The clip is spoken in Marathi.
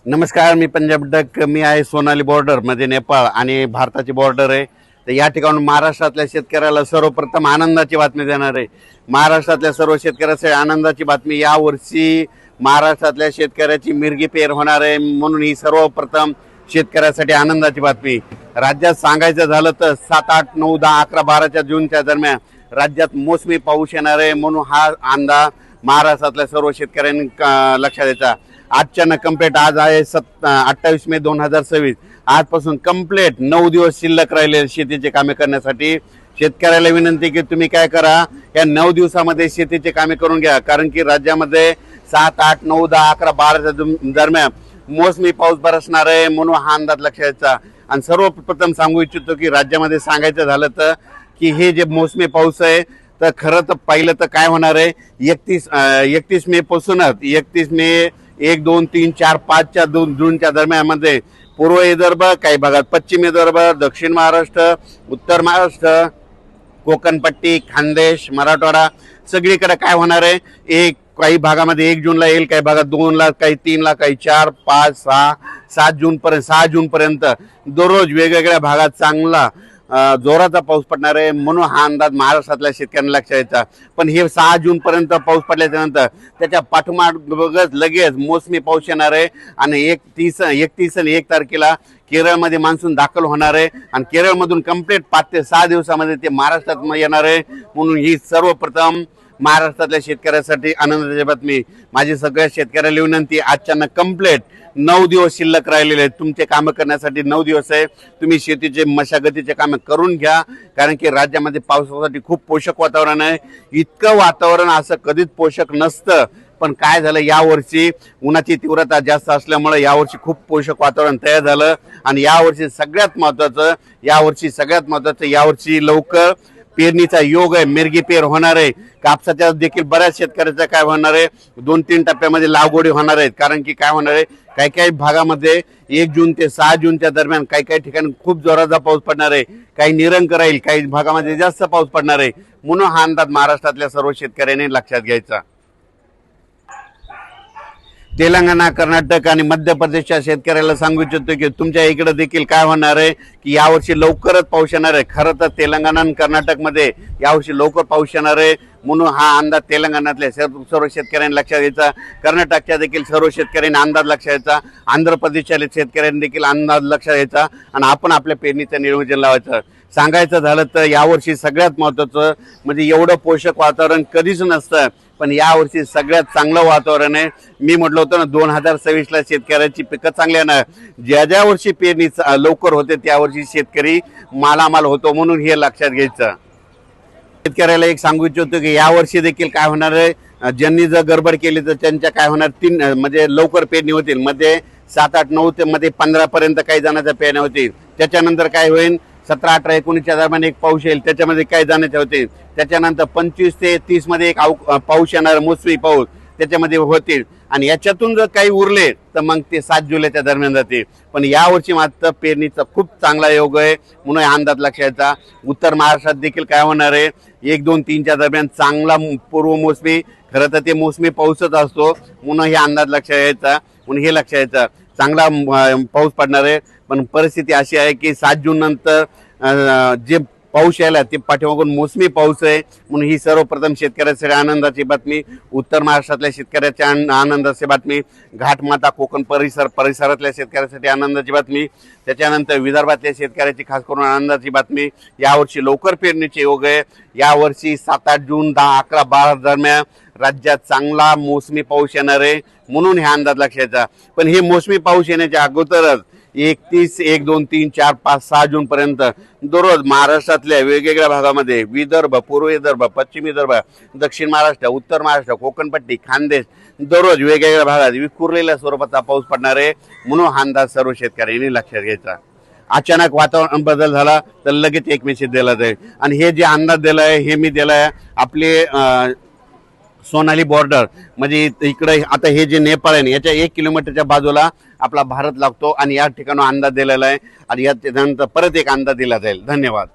नमस्कार, मी पंजाब डक. मी आहे सोनाली बॉर्डर मध्ये, नेपाळ आणि भारताची बॉर्डर आहे. तर या ठिकाणी महाराष्ट्रातल्या शेतकऱ्याला सर्वप्रथम आनंदाची बातमी देणार आहे. महाराष्ट्रातल्या सर्व शेतकऱ्यासाठी आनंदाची बातमी. यावर्षी महाराष्ट्रातल्या शेतकऱ्याची मिरगी पेर होणार आहे, म्हणून ही सर्वप्रथम शेतकऱ्यासाठी आनंदाची बातमी. राज्यात सांगायचं झालं तर 7, 8, 9, 10, 11, 12 जूनच्या दरम्यान राज्यात मोसमी पाऊस येणार आहे, म्हणून हा अंदाज महाराष्ट्रातल्या सर्व शेतकऱ्यांनी लक्षात द्यायचा. आजच्यानं कंप्लीट आज आहे 28 मे 2026. आजपासून कंप्लीट 9 दिवस शिल्लक राहिले शेतीचे कामे करण्यासाठी. शेतकऱ्याला विनंती की तुम्ही काय करा, या 9 दिवसामध्ये शेतीचे कामे करून घ्या, कारण की राज्यामध्ये 7, 8, 9, 10, 11, 12 दरम्यान मोसमी पाऊस बरसणार आहे, म्हणून हा अंदाज लक्षात घ्यायचा. आणि सर्वप्रथम सांगू इच्छितो की राज्यामध्ये सांगायचं झालं तर की हे जे मोसमी पाऊस आहे, तर खरं तर पहिलं तर काय होणार आहे, 31 मे पासूनच 31 मे 1, 2, 3, 4, 5 जूनच्या दरम्यानमध्ये पूर्व विदर्भ, काही भागात पश्चिम विदर्भ, दक्षिण महाराष्ट्र, उत्तर महाराष्ट्र, कोकणपट्टी, खानदेश, मराठवाडा सगळीकडे काय होणार आहे, काही भागामध्ये 1 जूनला येईल, काही भागात 2 ला, काही 3 ला, काही 4, 5, 6, 6 जून पर्यंत दररोज वेगवेगळ्या भागात चांगला जोराचा पाऊस पडणार आहे, म्हणून हा अंदाज महाराष्ट्रातल्या शेतकऱ्यांना लक्षात यायचा. पण हे 6 जून पर्यंत पाऊस पडल्याच्या नंतर त्याच्या पाठोपाठ लगेच मोसमी पाऊस येणार आहे आणि 31 आणि 1 तारखेला केरळमध्ये मान्सून दाखल होणार आहे आणि केरळमधून कंप्लीट 5 ते 6 दिवसामध्ये ते महाराष्ट्रात येणार आहे. म्हणून ही सर्वप्रथम महाराष्ट्रातल्या शेतकऱ्यासाठी आनंदाची बातमी. माझी सगळ्या शेतकऱ्याला विनंती, आजच्यानं कंप्लीट 9 दिवस शिल्लक राहिलेले आहेत. तुमचे कामं करण्यासाठी 9 दिवस आहे. तुम्ही शेतीचे मशागतीचे कामं करून घ्या, कारण की राज्यामध्ये पावसासाठी खूप पोषक वातावरण आहे. इतकं वातावरण असं कधीच पोषक नसतं, पण काय झालं, यावर्षी उन्हाची तीव्रता जास्त असल्यामुळे यावर्षी खूप पोषक वातावरण तयार झालं. आणि यावर्षी सगळ्यात महत्त्वाचं यावर्षी लवकर पेरणीचा योग आहे, मिरगी पेर होणार आहे. कापसाच्या देखील बऱ्याच शेतकऱ्याचा काय होणार आहे, 2-3 टप्प्यामध्ये लागवडी होणार आहेत. कारण की काय होणार आहे, काही भागामध्ये 1 जून ते 6 जूनच्या दरम्यान काही ठिकाणी खूप जोराचा पाऊस पडणार आहे, काही निरंक राहील, काही भागामध्ये जास्त पाऊस पडणार आहे. म्हणून हा अंदाज महाराष्ट्रातल्या सर्व शेतकऱ्यांनी लक्षात घ्यायचा. तेलंगणा, कर्नाटक आणि मध्य प्रदेशच्या शेतकऱ्याला सांगू इच्छितो की तुमच्या इकडे देखील काय होणार आहे की यावर्षी लवकरच पाऊस येणार आहे. खरं तर तेलंगणा आणि कर्नाटकमध्ये यावर्षी लवकर पाऊस येणार आहे, म्हणून हा अंदाज तेलंगणातल्या सर्व शेतकऱ्यांनी लक्षात घ्यायचा. कर्नाटकच्या देखील सर्व शेतकऱ्यांनी अंदाज लक्षात घ्यायचा. आंध्र प्रदेशच्या शेतकऱ्यांनी देखील अंदाज लक्षात घ्यायचा आणि आपण आपल्या पेरणीचं नियोजन लावायचं. सांगायचं झालं तर यावर्षी सगळ्यात महत्त्वाचं म्हणजे एवढं पोषक वातावरण कधीच नसतं, पण यावर्षी सगळ्यात चांगलं वातावरण आहे. मी म्हटलं होतं ना, 2026ला शेतकऱ्याची पिकं चांगली येणार. ज्या वर्षी पेरणी लवकर होते त्या वर्षी शेतकरी मालामाल होतो, म्हणून हे लक्षात घ्यायचं. शेतकऱ्याला एक सांगू इच्छितो की यावर्षी देखील काय होणार आहे, ज्यांनी जर गडबड केली तर त्यांच्या काय होणार, 3 म्हणजे लवकर पेरणी होतील. मध्ये 7, 8, 9 ते मध्ये 15 पर्यंत काही जणांच्या पेरण्या होतील. त्याच्यानंतर काय होईल, 17, 18, 19च्या दरम्यान एक पाऊस येईल, त्याच्यामध्ये काय जाण्याचे होते. त्याच्यानंतर 25 ते 30 मध्ये एक पाऊस येणार, मोसमी पाऊस त्याच्यामध्ये होतील. आणि याच्यातून जर काही उरले तर मग ते 7 जुलैच्या दरम्यान जाते. पण यावर्षी मात्र पेरणीचा खूप चांगला योग आहे, म्हणून अंदाज लक्षात घ्यायचा. उत्तर महाराष्ट्रात देखील काय होणार आहे, 1, 2, 3च्या दरम्यान चांगला पूर्व मोसमी, खरं तर ते मोसमी पाऊसच असतो, म्हणून हे अंदाज लक्षात घ्यायचा. म्हणून हे लक्षात घ्यायचं, चांगला पाऊस पडणार आहे. पण परिस्थिती अशी आहे की 7 जून नंतर जे पाऊस यायला ते पाठीमागून मोसमी पाऊस आहे, म्हणून ही सर्वप्रथम शेतकऱ्यासाठी आनंदाची बातमी. उत्तर महाराष्ट्रातल्या शेतकऱ्याच्या आनंदाची बातमी. घाटमाता कोकण परिसरातल्या शेतकऱ्यासाठी आनंदाची बातमी. त्याच्यानंतर विदर्भातल्या शेतकऱ्याची खास करून आनंदाची बातमी. यावर्षी लवकर पेरणीचे योग आहे. यावर्षी 7, 8 जून 10, 11, 12 दरम्यान राज्यात चांगला मोसमी पाऊस येणार आहे, म्हणून हे अंदाज लक्षात. पण हे मोसमी पाऊस येण्याच्या अगोदरच 31, 1, 2, 3, 4, 5, 6 जून पर्यंत दररोज महाराष्ट्रातल्या वेगवेगळ्या भागामध्ये विदर्भ, पूर्व विदर्भ, पश्चिम विदर्भ, दक्षिण महाराष्ट्र, उत्तर महाराष्ट्र, कोकणपट्टी, खानदेश दररोज वेगवेगळ्या भागात विखुरलेल्या स्वरूपाचा पाऊस पडणार आहे, म्हणून हा अंदाज सर्व शेतकऱ्यांनी लक्षात घ्यायचा. अचानक वातावरण बदल झाला तर लगेच एक मेसेज दिला जाईल. आणि हे जे अंदाज दिला आहे हे मी दिला आहे आपले सोनाली बॉर्डर, म्हणजे इकडे आता हे जे नेपाळ आहे याच्या 1 किलोमीटरच्या बाजूला आपला भारत लागतो आणि या ठिकाणी अंदाज दिलेला आहे. आणि यानंतर परत एक अंदाज दिला जाईल. धन्यवाद.